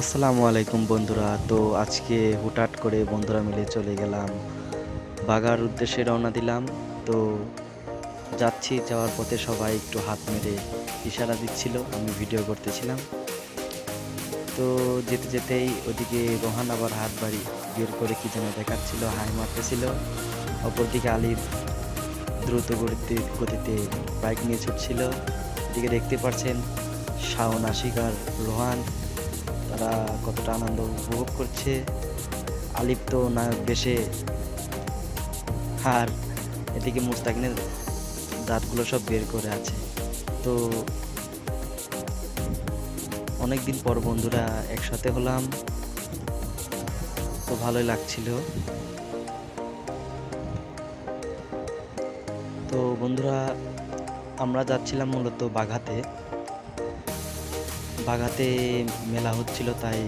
আসসালামু আলাইকুম বন্ধুরা। তো আজকে হুটহাট করে বন্ধুরা মিলে চলে গেলাম বাগার উদ্দেশ্যে রওনা দিলাম। তো যাওয়ার পথে সবাই একটু হাত মেরে ইশারা দিচ্ছিল, আমি ভিডিও করতেছিলাম। তো যেতে যেতেই ওদিকে রোহান আবার হাত বের করে কি যেন দেখাচ্ছিল, হাই মারতেছিল। অপরদিকে আলিফ দ্রুত গতিতে বাইক নিয়ে ছুটছিল। এদিকে দেখতে পাচ্ছেন শাওন, আশিক আর রোহান তারা কতটা আনন্দ উপভোগ করছে। আলিফ তো নায়ক বেশে, আর এদিকে মুস্তাকিনের দাঁতগুলো সব বের করে আছে। তো অনেকদিন পর বন্ধুরা একসাথে হলাম, তো ভালোই লাগছিল। তো বন্ধুরা আমরা যাচ্ছিলাম মূলত বাঘাতে। বাঘাতে মেলা হচ্ছিল, তাই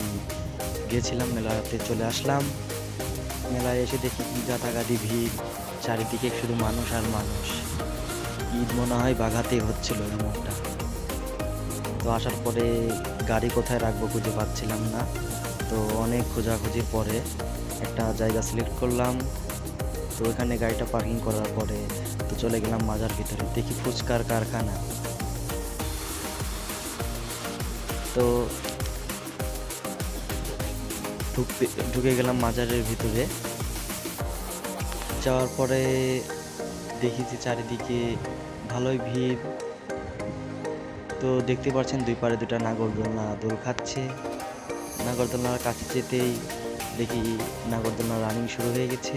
গিয়েছিলাম, মেলাতে চলে আসলাম। মেলায় এসে দেখি কি গাদাগাদি ভিড়, চারিদিকে শুধু মানুষ আর মানুষ। ঈদ মনে হয় বাঘাতেই হচ্ছিল এমনটা। তো আসার পরে গাড়ি কোথায় রাখবো খুঁজে পাচ্ছিলাম না। তো অনেক খোঁজাখুঁজির পরে একটা জায়গা সিলেক্ট করলাম। তো ওখানে গাড়িটা পার্কিং করার পরে তো চলে গেলাম মাজার ভিতরে, দেখি ফুচকার কারখানা। তো ঢুকে গেলাম মাজারের ভিতরে। যাওয়ার পরে দেখি যে চারিদিকে ভালোই ভিড়। তো দেখতে পাচ্ছেন দুই পারে দুটা নাগরদোলনা দোল খাচ্ছে। নাগরদোলনার কাছে যেতেই দেখি নাগরদোলনা রানিং শুরু হয়ে গেছে।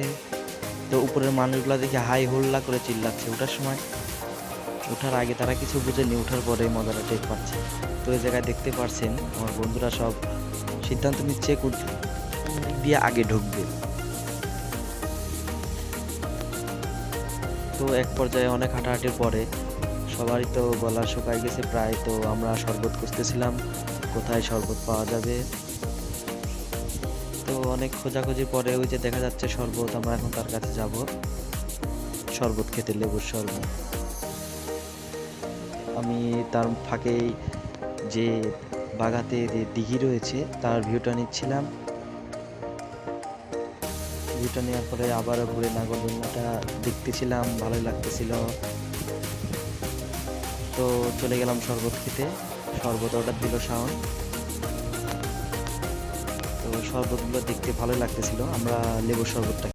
তো উপরের মানুষগুলো দেখি হাই হোল্লা করে চিল্লাচ্ছে। ওঠার আগে তারা কিছু বুঝেনি, ওঠার পরে মজাটা টের পাচ্ছে। তো এই জায়গায় দেখতে পাচ্ছেন আমার বন্ধুরা সব সিদ্ধান্ত নিচ্ছে কোন দিক দিয়ে আগে ঢুকবে। তো এক পর্যায়ে অনেক হাঁটাহাঁটির পরে সবারই তো গলা শুকায় গেছে প্রায়। তো আমরা শরবত খুঁজতেছিলাম কোথায় শরবত পাওয়া যাবে। তো অনেক খোঁজাখুঁজির পরে ওই যে দেখা যাচ্ছে শরবত, আমরা এখন তার কাছে যাব শরবত খেতে, লেবুর শরবত। আমি তার ফাঁকেই যে বাগাতে যে দিঘি রয়েছে তার ভিউটা নিচ্ছিলাম। ভিউটা নেওয়ার পরে আবারও ঘুরে নাগরদোলনাটা দেখতেছিলাম, ভালোই লাগতেছিল। তো চলে গেলাম শরবত খেতে। শরবত অর্ডার দিল শাওন। তো শরবতগুলো দেখতে ভালোই লাগতেছিল, আমরা লেবুর শরবতটা